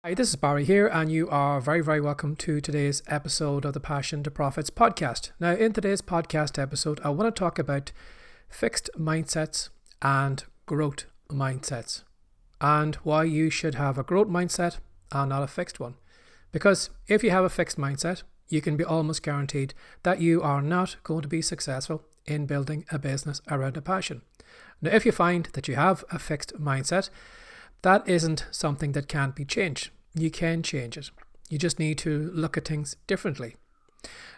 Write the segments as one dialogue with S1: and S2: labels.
S1: Hi, this is Barry here, and you are very, very welcome to today's episode of the Passion to Profits podcast. Now, in today's podcast episode, I want to talk about fixed mindsets and growth mindsets, and why you should have a growth mindset and not a fixed one. Because if you have a fixed mindset, you can be almost guaranteed that you are not going to be successful in building a business around a passion. Now, if you find that you have a fixed mindset, that isn't something that can't be changed. You can change it. You just need to look at things differently.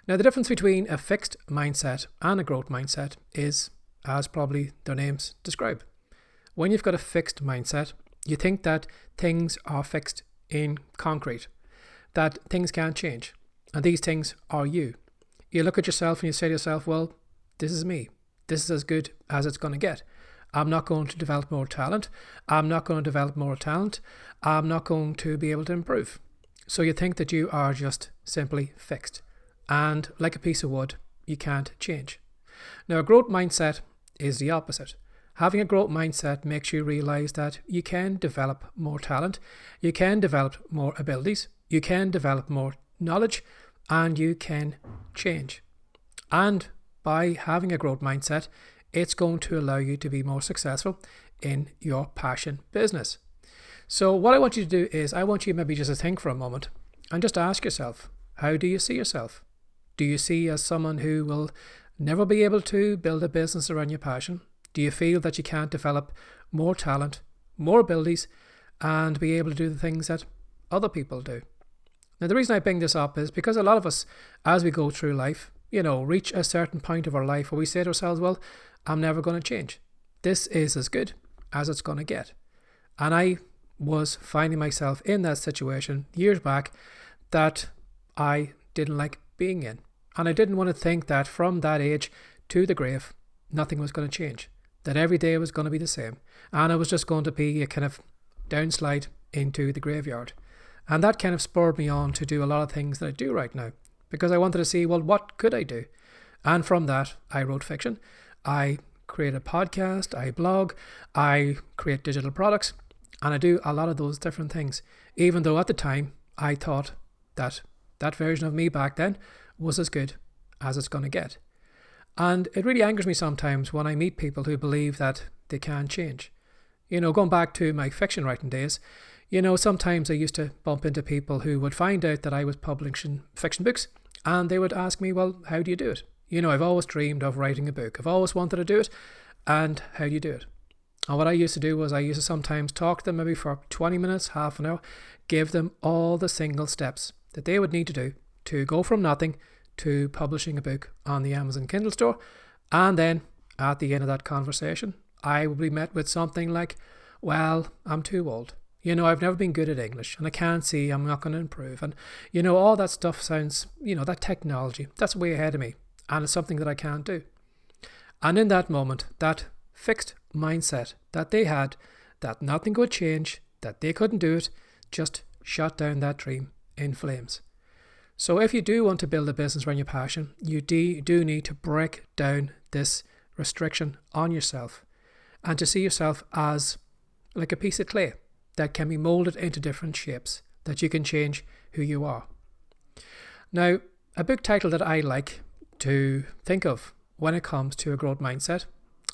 S1: Now, the difference between a fixed mindset and a growth mindset is, as probably their names describe. When you've got a fixed mindset, you think that things are fixed in concrete, that things can't change, and these things are you. You look at yourself and you say to yourself, well, this is me. This is as good as it's going to get. I'm not going to develop more talent. I'm not going to develop more talent. I'm not going to be able to improve. So you think that you are just simply fixed. And like a piece of wood, you can't change. Now, a growth mindset is the opposite. Having a growth mindset makes you realize that you can develop more talent. You can develop more abilities. You can develop more knowledge. And you can change. And by having a growth mindset, it's going to allow you to be more successful in your passion business. So what I want you to do is I want you maybe just to think for a moment and just ask yourself, how do you see yourself? Do you see as someone who will never be able to build a business around your passion? Do you feel that you can't develop more talent, more abilities, and be able to do the things that other people do? Now, the reason I bring this up is because a lot of us, as we go through life, reach a certain point of our life where we say to ourselves, well, I'm never going to change. This is as good as it's going to get. And I was finding myself in that situation years back that I didn't like being in. And I didn't want to think that from that age to the grave, nothing was going to change. That every day was going to be the same. And it was just going to be a kind of downslide into the graveyard. And that kind of spurred me on to do a lot of things that I do right now. Because I wanted to see, well, what could I do? And from that, I wrote fiction. I create a podcast, I blog, I create digital products, and I do a lot of those different things. Even though at the time, I thought that that version of me back then was as good as it's going to get. And it really angers me sometimes when I meet people who believe that they can't change. Going back to my fiction writing days, sometimes I used to bump into people who would find out that I was publishing fiction books, and they would ask me, well, how do you do it? I've always dreamed of writing a book. I've always wanted to do it. And how do you do it? And what I used to do was I used to sometimes talk to them maybe for 20 minutes, half an hour, give them all the single steps that they would need to do to go from nothing to publishing a book on the Amazon Kindle store. And then at the end of that conversation, I would be met with something like, well, I'm too old. I've never been good at English and I can't see I'm not going to improve. And, all that stuff sounds, that technology, that's way ahead of me. And it's something that I can't do. And in that moment, that fixed mindset that they had, that nothing would change, that they couldn't do it, just shut down that dream in flames. So if you do want to build a business around your passion, you do need to break down this restriction on yourself and to see yourself as like a piece of clay that can be molded into different shapes, that you can change who you are. Now, a book title that I like to think of when it comes to a growth mindset.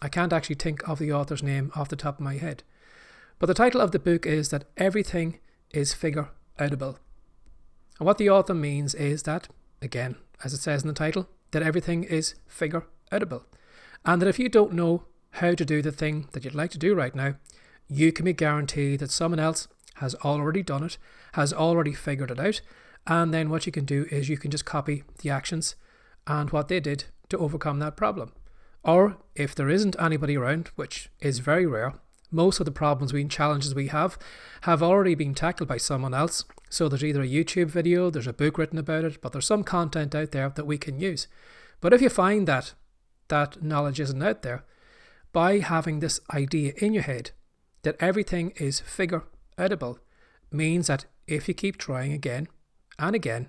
S1: I can't actually think of the author's name off the top of my head. But the title of the book is that everything is figure outable. And what the author means is that, again, as it says in the title, that everything is figure outable. And that if you don't know how to do the thing that you'd like to do right now, you can be guaranteed that someone else has already done it, has already figured it out. And then what you can do is you can just copy the actions and what they did to overcome that problem. Or if there isn't anybody around, which is very rare, most of the problems and challenges we have already been tackled by someone else. So there's either a YouTube video, there's a book written about it, but there's some content out there that we can use. But if you find that that knowledge isn't out there, by having this idea in your head that everything is figure outable means that if you keep trying again and again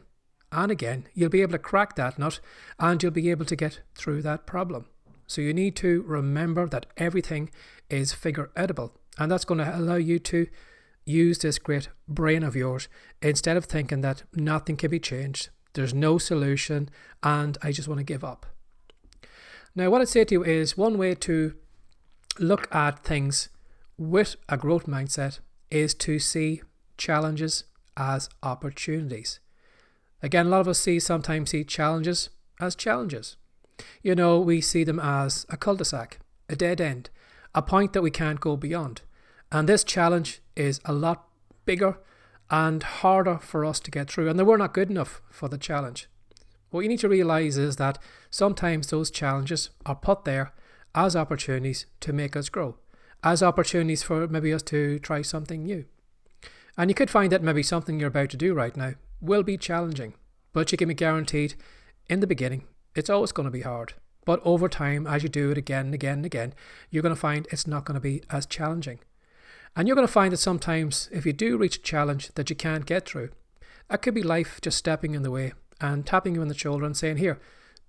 S1: and again, you'll be able to crack that nut and you'll be able to get through that problem. So you need to remember that everything is figure outable, and that's going to allow you to, use this great brain of yours instead of thinking that nothing can be changed, there's no solution, and I just want to give up. Now, what I'd say to you is one way to look at things with a growth mindset is to see challenges as opportunities. Again, a lot of us sometimes see challenges as challenges. We see them as a cul-de-sac, a dead end, a point that we can't go beyond. And this challenge is a lot bigger and harder for us to get through, and that we're not good enough for the challenge. What you need to realize is that sometimes those challenges are put there as opportunities to make us grow, as opportunities for maybe us to try something new. And you could find that maybe something you're about to do right now will be challenging, but you can be guaranteed in the beginning it's always going to be hard. But over time, as you do it again and again and again, you're going to find it's not going to be as challenging. And you're going to find that sometimes if you do reach a challenge that you can't get through, that could be life just stepping in the way and tapping you on the shoulder and saying, here,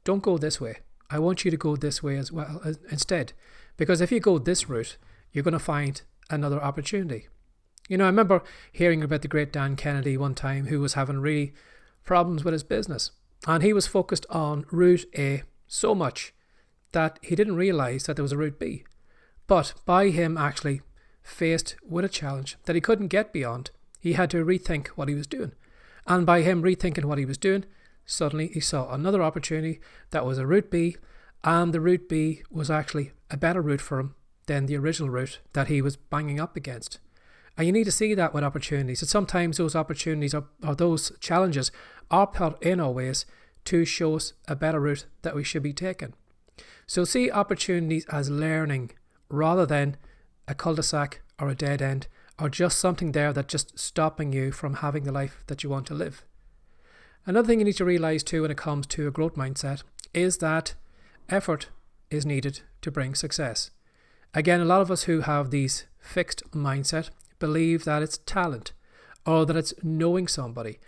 S1: don't go this way. I want you to go this way as well instead. Because if you go this route, you're going to find another opportunity. I remember hearing about the great Dan Kennedy one time, who was having really problems with his business. And he was focused on route A so much that he didn't realize that there was a route B. But by him actually faced with a challenge that he couldn't get beyond, he had to rethink what he was doing. And by him rethinking what he was doing, suddenly he saw another opportunity that was a route B, and the route B was actually a better route for him than the original route that he was banging up against. And you need to see that with opportunities, that sometimes those opportunities or those challenges are put in our ways to show us a better route that we should be taking. So see opportunities as learning rather than a cul-de-sac or a dead end, or just something there that's just stopping you from having the life that you want to live. Another thing you need to realize too when it comes to a growth mindset is that effort is needed to bring success. Again, a lot of us who have these fixed mindset believe that it's talent, or that it's knowing somebody,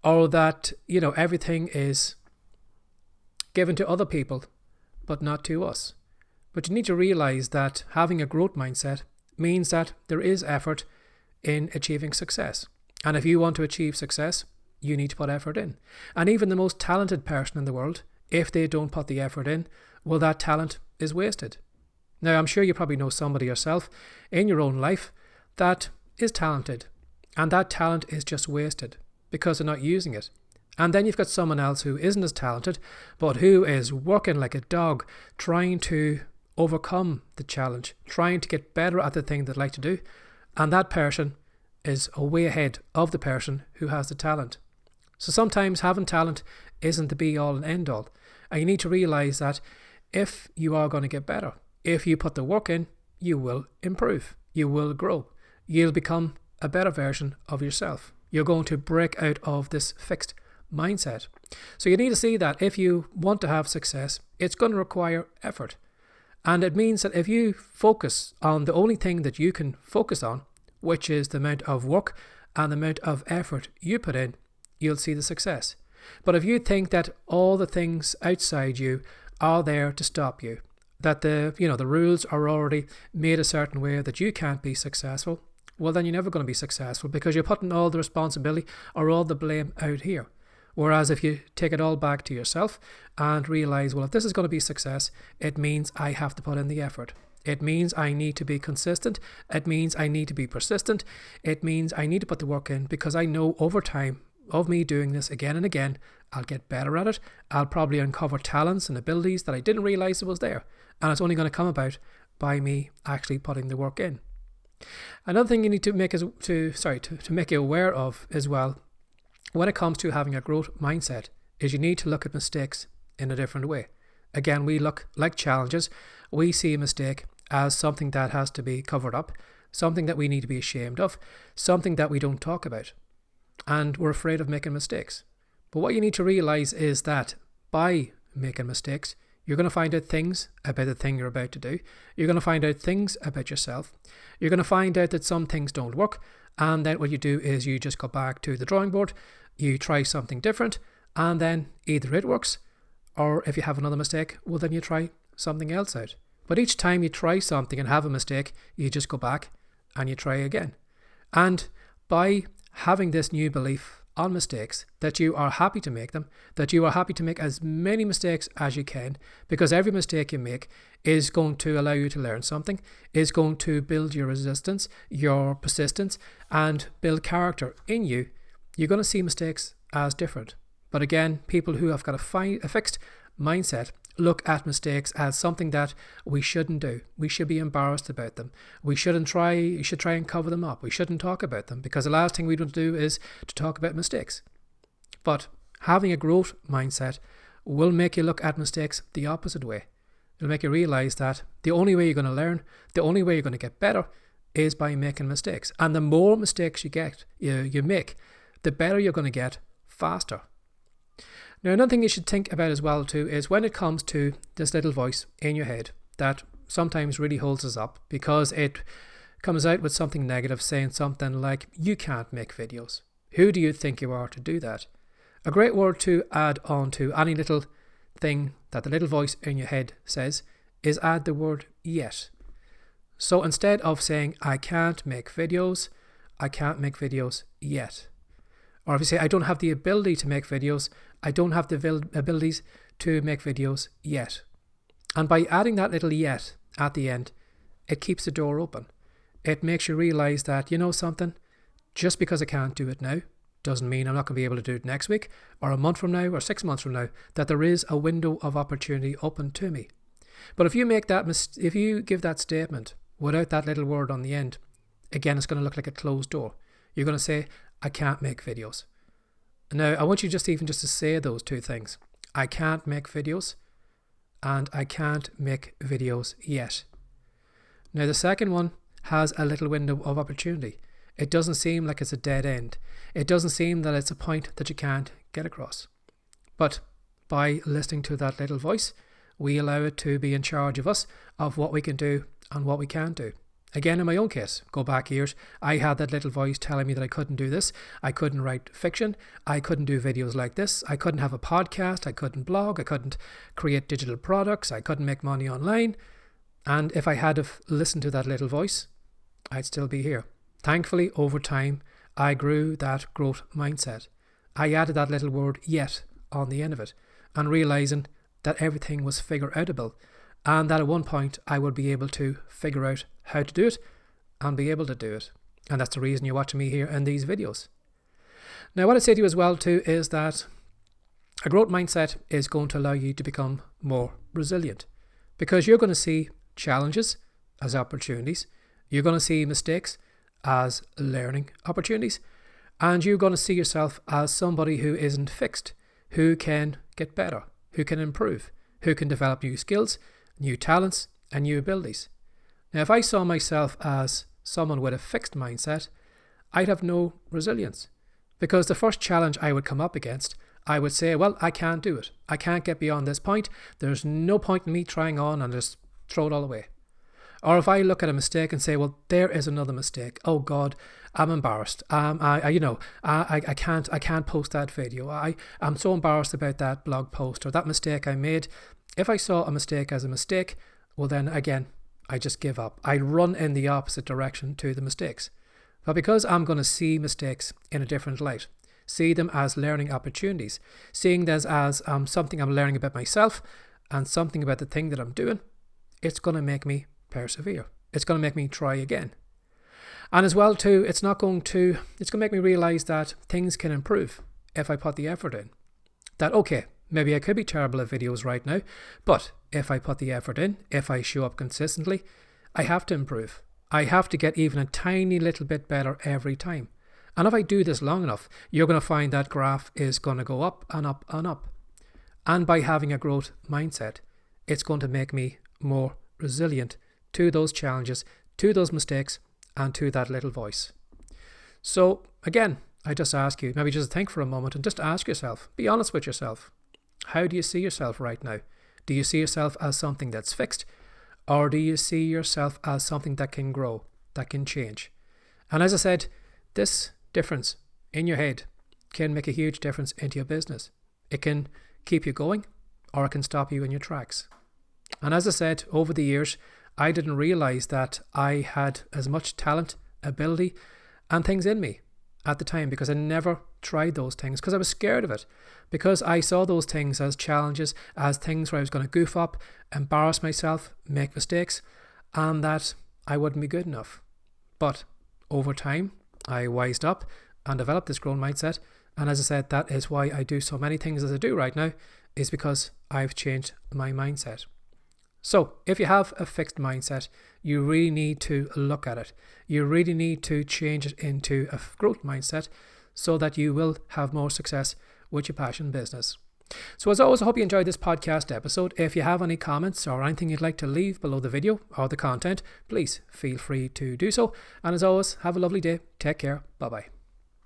S1: or that, everything is given to other people, but not to us. But you need to realize that having a growth mindset means that there is effort in achieving success. And if you want to achieve success, you need to put effort in. And even the most talented person in the world, if they don't put the effort in, well, that talent is wasted. Now, I'm sure you probably know somebody yourself in your own life that is talented, and that talent is just wasted because they're not using it. And then you've got someone else who isn't as talented, but who is working like a dog, trying to overcome the challenge, trying to get better at the thing they'd like to do. And that person is way ahead of the person who has the talent. So sometimes having talent isn't the be all and end all. And you need to realize that if you are going to get better, if you put the work in, you will improve, you will grow, you'll become a better version of yourself. You're going to break out of this fixed mindset. So you need to see that if you want to have success, it's going to require effort. And it means that if you focus on the only thing that you can focus on, which is the amount of work and the amount of effort you put in, you'll see the success. But if you think that all the things outside you are there to stop you, that the rules are already made a certain way that you can't be successful, well, then you're never going to be successful because you're putting all the responsibility or all the blame out here. Whereas if you take it all back to yourself and realize, well, if this is going to be success, it means I have to put in the effort. It means I need to be consistent. It means I need to be persistent. It means I need to put the work in because I know over time of me doing this again and again, I'll get better at it. I'll probably uncover talents and abilities that I didn't realize it was there. And it's only going to come about by me actually putting the work in. Another thing you need to make to make you aware of as well, when it comes to having a growth mindset, is you need to look at mistakes in a different way. Again, we look like challenges. We see a mistake as something that has to be covered up, something that we need to be ashamed of, something that we don't talk about. And we're afraid of making mistakes. But what you need to realize is that by making mistakes, you're going to find out things about the thing you're about to do. You're going to find out things about yourself. You're going to find out that some things don't work. And then what you do is you just go back to the drawing board. You try something different. And then either it works, or if you have another mistake, well, then you try something else out. But each time you try something and have a mistake, you just go back and you try again. And by having this new belief on mistakes, that you are happy to make them, that you are happy to make as many mistakes as you can, because every mistake you make is going to allow you to learn something, is going to build your resistance, your persistence, and build character in you, you're going to see mistakes as different. But again, people who have got a fixed mindset look at mistakes as something that we shouldn't do. We should be embarrassed about them. We should try and cover them up. We shouldn't talk about them, because the last thing we want to do is to talk about mistakes. But having a growth mindset will make you look at mistakes the opposite way. It'll make you realize that the only way you're going to learn, the only way you're going to get better is by making mistakes. And the more mistakes you make, the better you're going to get faster. Now, another thing you should think about as well too is when it comes to this little voice in your head that sometimes really holds us up, because it comes out with something negative, saying something like, you can't make videos. Who do you think you are to do that? A great word to add on to any little thing that the little voice in your head says is add the word yet. So instead of saying, I can't make videos yet. Or if you say, I don't have the ability to make videos, I don't have the abilities to make videos yet. And by adding that little yet at the end, it keeps the door open. It makes you realize that, you know something, just because I can't do it now doesn't mean I'm not going to be able to do it next week or a month from now or 6 months from now, that there is a window of opportunity open to me. But if you make if you give that statement without that little word on the end, again, it's going to look like a closed door. You're going to say, I can't make videos. Now, I want you just to say those two things. I can't make videos and I can't make videos yet. Now, the second one has a little window of opportunity. It doesn't seem like it's a dead end. It doesn't seem that it's a point that you can't get across. But by listening to that little voice, we allow it to be in charge of us, of what we can do and what we can't do. Again, in my own case, go back years, I had that little voice telling me that I couldn't do this. I couldn't write fiction. I couldn't do videos like this. I couldn't have a podcast. I couldn't blog. I couldn't create digital products. I couldn't make money online. And if I had have listened to that little voice, I'd still be here. Thankfully, over time, I grew that growth mindset. I added that little word yet on the end of it, and realizing that everything was figure-outable, and that at one point I would be able to figure out how to do it and be able to do it. And that's the reason you're watching me here in these videos. Now, what I say to you as well too is that a growth mindset is going to allow you to become more resilient, because you're going to see challenges as opportunities. You're going to see mistakes as learning opportunities, and you're going to see yourself as somebody who isn't fixed, who can get better, who can improve, who can develop new skills, new talents, and new abilities. Now, if I saw myself as someone with a fixed mindset, I'd have no resilience, because the first challenge I would come up against, I would say, well, I can't do it. I can't get beyond this point. There's no point in me trying on, and just throw it all away. Or if I look at a mistake and say, well, there is another mistake. Oh God, I'm embarrassed. I can't post that video. I'm so embarrassed about that blog post or that mistake I made. If I saw a mistake as a mistake, well then again, I just give up. I run in the opposite direction to the mistakes. But because I'm going to see mistakes in a different light, see them as learning opportunities, seeing them as something I'm learning about myself and something about the thing that I'm doing, it's going to make me persevere. It's going to make me try again. And as well too, it's going to make me realize that things can improve if I put the effort in. That, okay, maybe I could be terrible at videos right now, but if I put the effort in, if I show up consistently, I have to improve. I have to get even a tiny little bit better every time. And if I do this long enough, you're going to find that graph is going to go up and up and up. And by having a growth mindset, it's going to make me more resilient to those challenges, to those mistakes, and to that little voice. So again, I just ask you, maybe just think for a moment and just ask yourself, be honest with yourself. How do you see yourself right now? Do you see yourself as something that's fixed? Or do you see yourself as something that can grow, that can change? And as I said, this difference in your head can make a huge difference into your business. It can keep you going, or it can stop you in your tracks. And as I said, over the years, I didn't realize that I had as much talent, ability, and things in me at the time because I never tried those things because I was scared of it, because I saw those things as challenges, as things where I was going to goof up, embarrass myself, make mistakes, and that I wouldn't be good enough. But over time, I wised up and developed this growth mindset. And as I said, that is why I do so many things as I do right now, is because I've changed my mindset. So if you have a fixed mindset, you really need to look at it. You really need to change it into a growth mindset so that you will have more success with your passion business. So as always, I hope you enjoyed this podcast episode. If you have any comments or anything you'd like to leave below the video or the content, please feel free to do so. And as always, have a lovely day. Take care. Bye-bye.